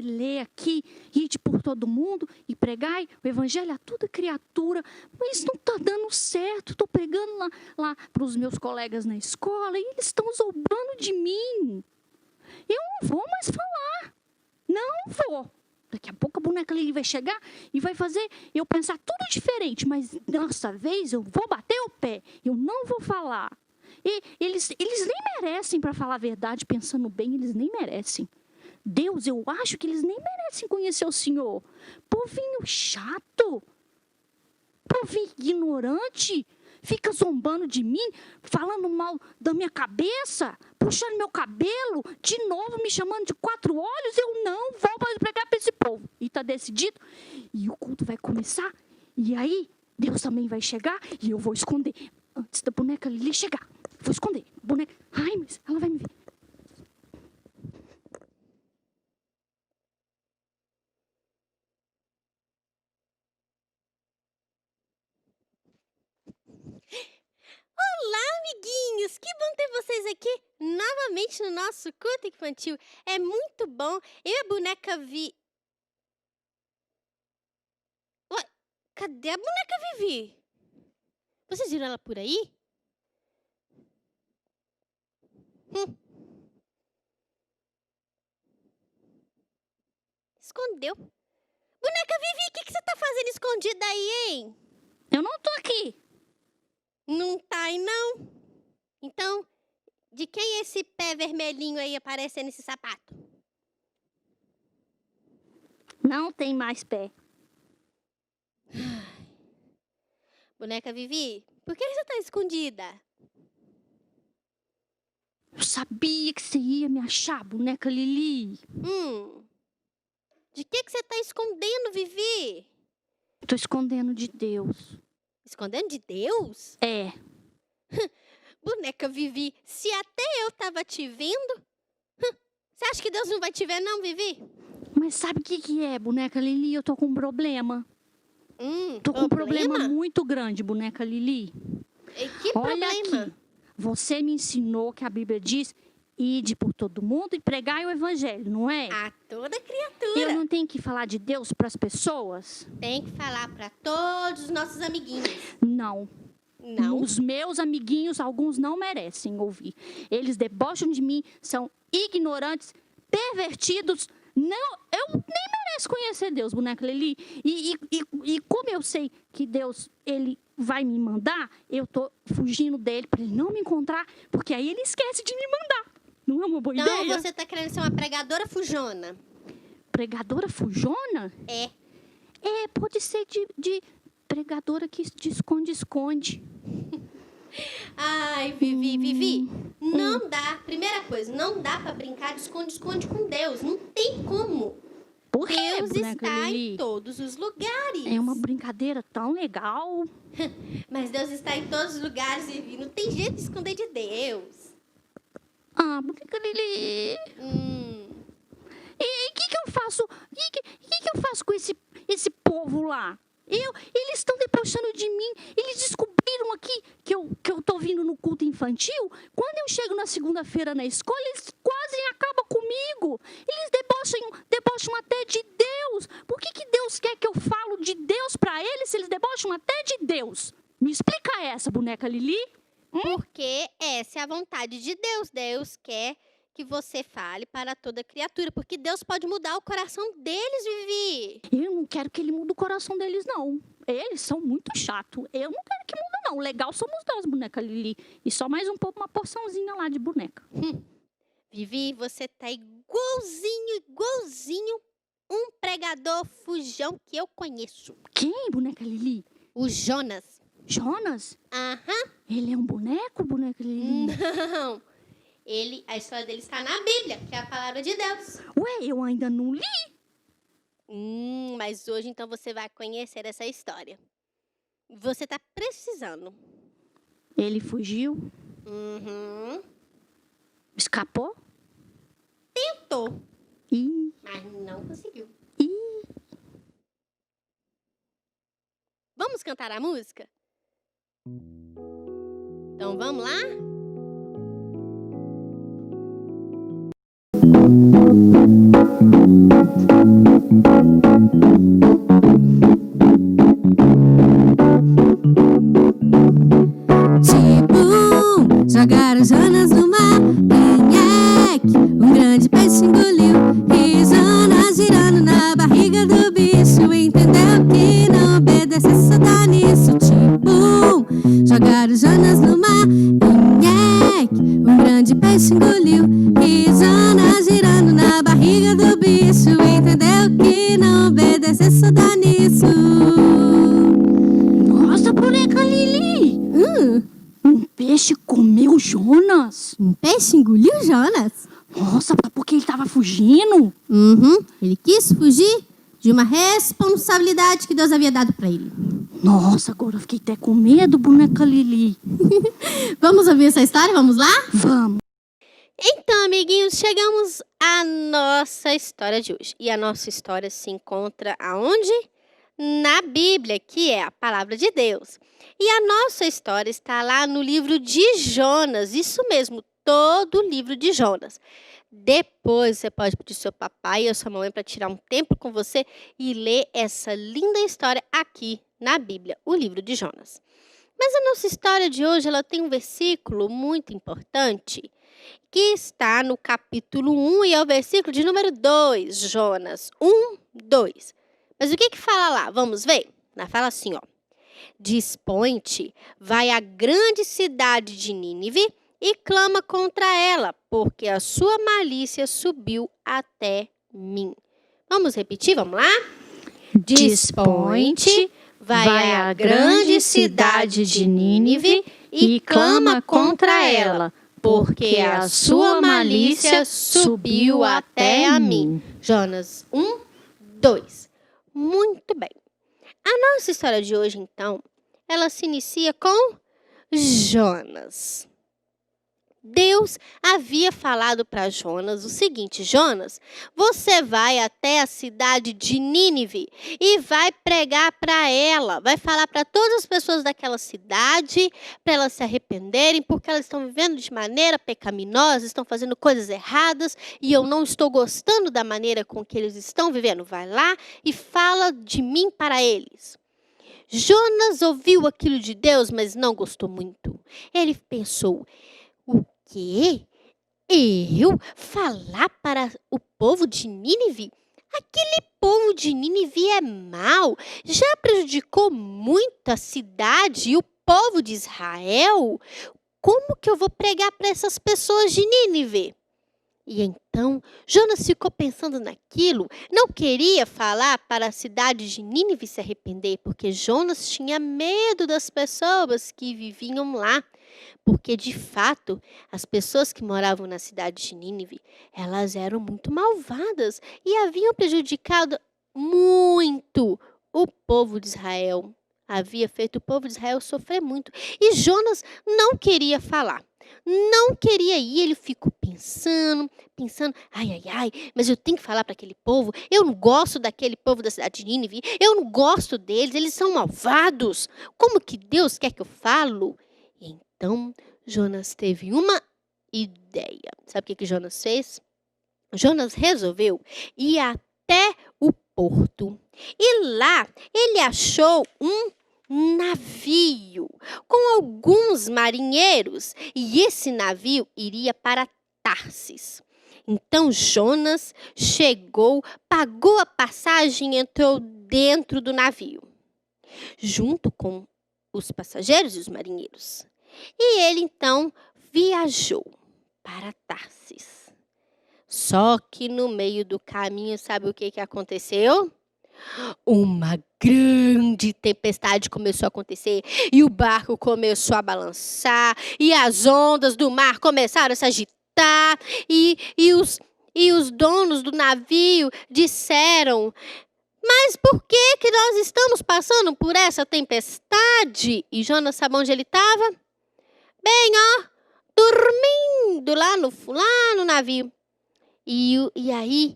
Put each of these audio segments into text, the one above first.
lê aqui, ide por todo mundo e pregai o evangelho a toda criatura, mas não está dando certo. Estou pregando lá para os meus colegas na escola e eles estão zombando de mim. Eu não vou mais falar. Não vou. Daqui a pouco a boneca Lili vai chegar e vai fazer eu pensar tudo diferente, mas dessa vez eu vou bater o pé. Eu não vou falar. E eles nem merecem, para falar a verdade, pensando bem, eles nem merecem. Deus, eu acho que eles nem merecem conhecer o Senhor. Povinho chato. Povinho ignorante. Fica zombando de mim, falando mal da minha cabeça, puxando meu cabelo, de novo me chamando de 4 olhos. Eu não vou mais pregar para esse povo. E está decidido. E o culto vai começar. E aí, Deus também vai chegar e eu vou esconder. Antes da boneca Lili chegar. Vou esconder. Boneca. Ai, mas ela vai me ver. Olá, amiguinhos! Que bom ter vocês aqui novamente no nosso culto infantil. É muito bom. Eu e a boneca Ué, cadê a boneca Vivi? Vocês viram ela por aí? Escondeu. Boneca Vivi, o que você tá fazendo escondida aí, hein? Eu não tô aqui. Não tá aí, não? Então, de quem é esse pé vermelhinho aí aparecendo nesse sapato? Não tem mais pé. Boneca Vivi, por que você tá escondida? Eu sabia que você ia me achar, boneca Lili. De que você tá escondendo, Vivi? Tô escondendo de Deus. Escondendo de Deus? É. Boneca Vivi, se até eu tava te vendo, você acha que Deus não vai te ver não, Vivi? Mas sabe o que é, boneca Lili? Eu tô com um problema. Tô com um problema muito grande, boneca Lili. E que Olha problema? aqui. Você me ensinou que a Bíblia diz: ide por todo mundo e pregai o evangelho, não é? A toda criatura. Eu não tenho que falar de Deus para as pessoas? Tem que falar para todos os nossos amiguinhos. Não. Não? Os meus amiguinhos, alguns não merecem ouvir. Eles debocham de mim, são ignorantes, pervertidos. Não, eu nem mereço conhecer Deus, boneca Lili. E como eu sei que Deus, ele vai me mandar, eu tô fugindo dele para ele não me encontrar, porque aí ele esquece de me mandar. Não é uma boa ideia? Então você tá querendo ser uma pregadora fujona? Pregadora fujona? É. É, pode ser de pregadora que de esconde-esconde. Ai, Vivi, não dá. Primeira coisa, não dá pra brincar de esconde-esconde com Deus. Não tem como. Por quê, Deus boneca está Lili? em todos os lugares. É uma brincadeira tão legal. Mas Deus está em todos os lugares, Vivi. Não tem jeito de esconder de Deus. Ah, boneca Lili. E o que eu faço? Que eu faço com esse povo lá? Eles estão debochando de mim. Eles descobriram aqui que eu tô vindo no culto infantil. Quando eu chego na segunda-feira na escola, eles quase acabam comigo. Eles debocham até de Deus. Por que Deus quer que eu falo de Deus para eles se eles debocham até de Deus? Me explica essa, boneca Lili. Porque essa é a vontade de Deus. Deus quer que você fale para toda criatura. Porque Deus pode mudar o coração deles, Vivi. Eu não quero que ele mude o coração deles, não. Eles são muito chatos. Eu não quero que mude, não. Legal somos nós, boneca Lili. E só mais um pouco, uma porçãozinha lá de boneca. Vivi, você tá igualzinho um pregador fujão que eu conheço. Quem, boneca Lili? O Jonas. Jonas? Aham. Ele é um boneco, boneca Lili? Não. A história dele está na Bíblia, que é a palavra de Deus. Ué, eu ainda não li. Mas hoje, então, você vai conhecer essa história. Você tá precisando. Ele fugiu? Escapou? Tentou. Ih. Mas não conseguiu. Ih. Vamos cantar a música? Então, vamos lá? peixe engoliu Jonas. Nossa, porque ele estava fugindo? Ele quis fugir de uma responsabilidade que Deus havia dado para ele. Nossa, agora eu fiquei até com medo, boneca Lili. Vamos ouvir essa história? Vamos lá? Vamos. Então, amiguinhos, chegamos à nossa história de hoje. E a nossa história se encontra aonde? Na Bíblia, que é a palavra de Deus. E a nossa história está lá no livro de Jonas. Isso mesmo, todo o livro de Jonas. Depois você pode pedir seu papai ou sua mamãe para tirar um tempo com você e ler essa linda história aqui na Bíblia, o livro de Jonas. Mas a nossa história de hoje, ela tem um versículo muito importante que está no capítulo 1 e é o versículo de número 2, Jonas 1, 2. Mas o que fala lá? Vamos ver? Fala assim, ó. Dispõe-te, vai à grande cidade de Nínive e clama contra ela, porque a sua malícia subiu até mim. Vamos repetir? Vamos lá? Dispõe-te, vai à grande cidade de Nínive e clama contra ela, porque a sua malícia subiu até a mim. Jonas 1, 2. Muito bem. A nossa história de hoje, então, ela se inicia com Jonas. Deus havia falado para Jonas o seguinte: Jonas, você vai até a cidade de Nínive e vai pregar para ela, vai falar para todas as pessoas daquela cidade, para elas se arrependerem, porque elas estão vivendo de maneira pecaminosa, estão fazendo coisas erradas e eu não estou gostando da maneira com que eles estão vivendo. Vai lá e fala de mim para eles. Jonas ouviu aquilo de Deus, mas não gostou muito. Ele pensou: o quê? Eu falar para o povo de Nínive? Aquele povo de Nínive é mau, já prejudicou muito a cidade e o povo de Israel. Como que eu vou pregar para essas pessoas de Nínive? E então, Jonas ficou pensando naquilo, não queria falar para a cidade de Nínive se arrepender, porque Jonas tinha medo das pessoas que viviam lá. Porque, de fato, as pessoas que moravam na cidade de Nínive, elas eram muito malvadas e haviam prejudicado muito o povo de Israel. Havia feito o povo de Israel sofrer muito. E Jonas não queria falar. Não queria ir, ele ficou pensando, ai, mas eu tenho que falar para aquele povo, eu não gosto daquele povo da cidade de Nínive, eu não gosto deles, eles são malvados, como que Deus quer que eu falo? Então, Jonas teve uma ideia. Sabe o que Jonas fez? Jonas resolveu ir até o porto. E lá, ele achou um navio com alguns marinheiros. E esse navio iria para Tarsis. Então, Jonas chegou, pagou a passagem e entrou dentro do navio, junto com os passageiros e os marinheiros. E ele, então, viajou para Tarsis. Só que no meio do caminho, sabe o que aconteceu? Uma grande tempestade começou a acontecer e o barco começou a balançar e as ondas do mar começaram a se agitar e os donos do navio disseram: mas por que nós estamos passando por essa tempestade? E Jonas, sabe onde ele estava? Bem, dormindo lá no navio. E aí,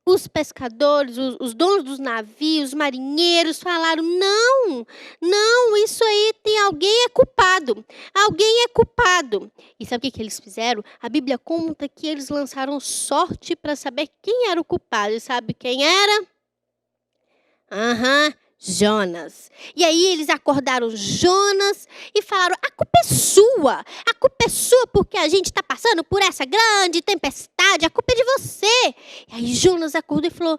os pescadores, os donos dos navios, os marinheiros falaram: não, isso aí tem alguém é culpado. E sabe o que eles fizeram? A Bíblia conta que eles lançaram sorte para saber quem era o culpado. E sabe quem era? Jonas. E aí eles acordaram Jonas e falaram: a culpa é sua porque a gente está passando por essa grande tempestade, a culpa é de você. E aí Jonas acordou e falou: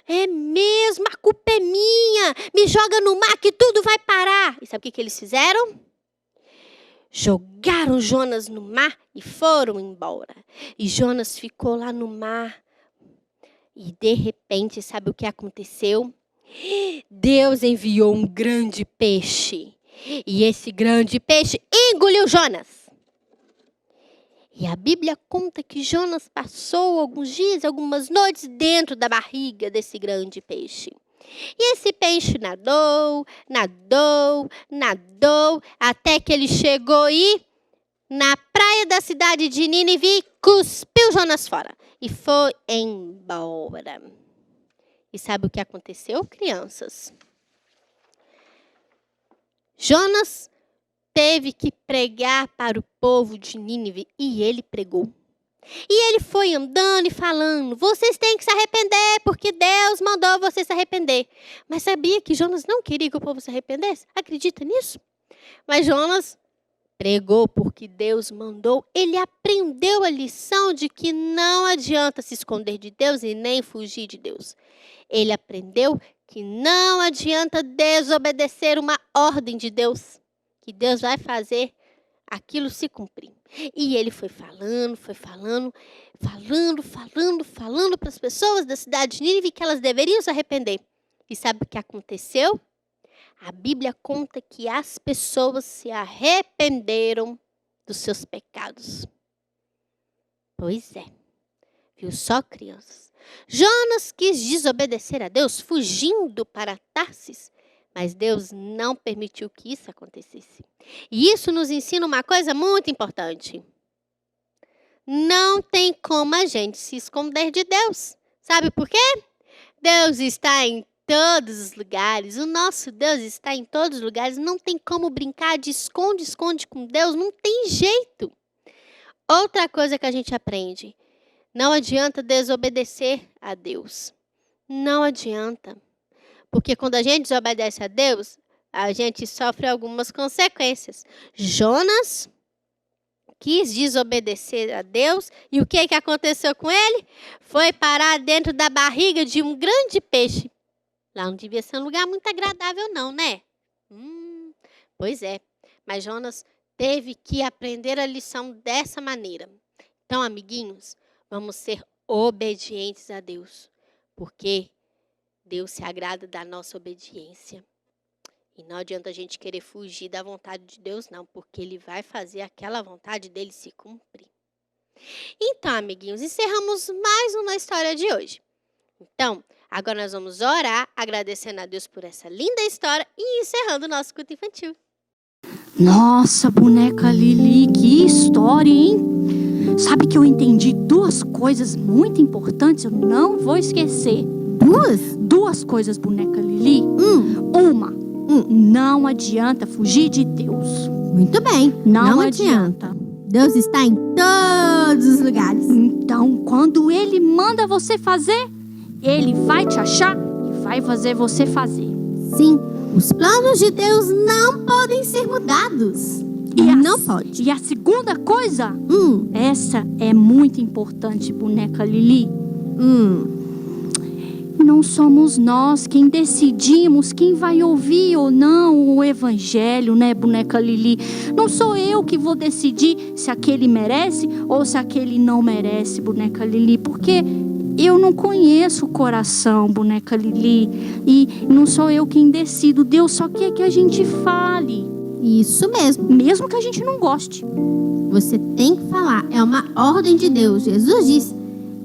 é mesmo, a culpa é minha, me joga no mar que tudo vai parar. E sabe o que eles fizeram? Jogaram Jonas no mar e foram embora. E Jonas ficou lá no mar e de repente, sabe o que aconteceu? Deus enviou um grande peixe. E esse grande peixe engoliu Jonas. E a Bíblia conta que Jonas passou alguns dias, algumas noites dentro da barriga desse grande peixe. E esse peixe nadou, até que ele chegou na praia da cidade de Nínive, cuspiu Jonas fora e foi embora. E sabe o que aconteceu, crianças? Jonas teve que pregar para o povo de Nínive e ele pregou. E ele foi andando e falando, vocês têm que se arrepender, porque Deus mandou vocês se arrepender. Mas sabia que Jonas não queria que o povo se arrependesse? Acredita nisso? Mas Jonas pregou porque Deus mandou. Ele aprendeu a lição de que não adianta se esconder de Deus e nem fugir de Deus. Ele aprendeu que não adianta desobedecer uma ordem de Deus, que Deus vai fazer aquilo se cumprir. E ele foi falando para as pessoas da cidade de Nínive que elas deveriam se arrepender. E sabe o que aconteceu? A Bíblia conta que as pessoas se arrependeram dos seus pecados. Pois é. Viu só, crianças? Jonas quis desobedecer a Deus fugindo para Tarsis, mas Deus não permitiu que isso acontecesse. E isso nos ensina uma coisa muito importante. Não tem como a gente se esconder de Deus. Sabe por quê? Deus está em todos os lugares. O nosso Deus está em todos os lugares. Não tem como brincar de esconde-esconde com Deus. Não tem jeito. Outra coisa que a gente aprende. Não adianta desobedecer a Deus. Não adianta. Porque quando a gente desobedece a Deus, a gente sofre algumas consequências. Jonas quis desobedecer a Deus e o que aconteceu com ele? Foi parar dentro da barriga de um grande peixe. Lá não devia ser um lugar muito agradável não, né? Pois é, mas Jonas teve que aprender a lição dessa maneira. Então, amiguinhos, vamos ser obedientes a Deus, porque Deus se agrada da nossa obediência. E não adianta a gente querer fugir da vontade de Deus, não, porque Ele vai fazer aquela vontade dele se cumprir. Então, amiguinhos, encerramos mais uma história de hoje. Então, agora nós vamos orar, agradecendo a Deus por essa linda história e encerrando o nosso culto infantil. Nossa, boneca Lili, que história, hein? Sabe que eu entendi duas coisas muito importantes, eu não vou esquecer. Duas coisas, boneca Lili. Uma, não adianta fugir de Deus. Muito bem, não adianta. Deus está em todos os lugares. Então, quando Ele manda você fazer, Ele vai te achar e vai fazer você fazer. Sim, os planos de Deus não podem ser mudados. Não pode. E a segunda coisa, essa é muito importante, boneca Lili. Não somos nós quem decidimos quem vai ouvir ou não o evangelho, né, boneca Lili? Não sou eu que vou decidir se aquele merece ou se aquele não merece, boneca Lili, porque eu não conheço o coração, boneca Lili, e não sou eu quem decido. Deus só quer que a gente fale. Isso mesmo. Mesmo que a gente não goste. Você tem que falar, é uma ordem de Deus. Jesus disse: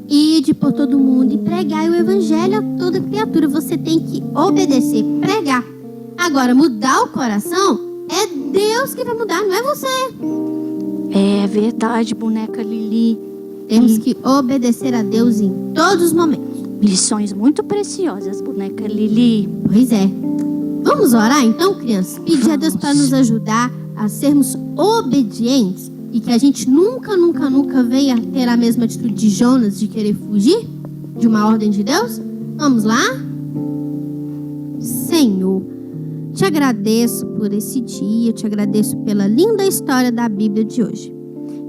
ide por todo mundo e pregai o evangelho a toda criatura. Você tem que obedecer, pregar. Agora, mudar o coração é Deus que vai mudar, não é você. É verdade, boneca Lili. Temos que obedecer a Deus em todos os momentos. Lições muito preciosas, boneca Lili. Pois é. Vamos orar então, crianças? Pedir a Deus para nos ajudar a sermos obedientes e que a gente nunca venha ter a mesma atitude de Jonas de querer fugir de uma ordem de Deus. Vamos lá? Senhor, te agradeço por esse dia, te agradeço pela linda história da Bíblia de hoje.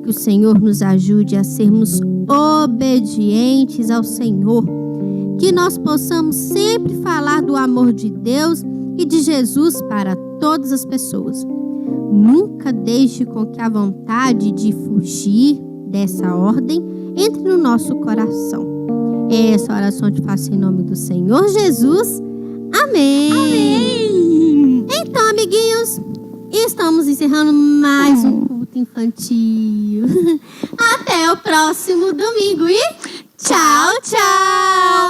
Que o Senhor nos ajude a sermos obedientes ao Senhor. Que nós possamos sempre falar do amor de Deus e de Jesus para todas as pessoas. Nunca deixe com que a vontade de fugir dessa ordem entre no nosso coração. Essa oração eu te faço em nome do Senhor Jesus. Amém. Amém. Então, amiguinhos, estamos encerrando mais um culto muito infantil. Até o próximo domingo e tchau, tchau!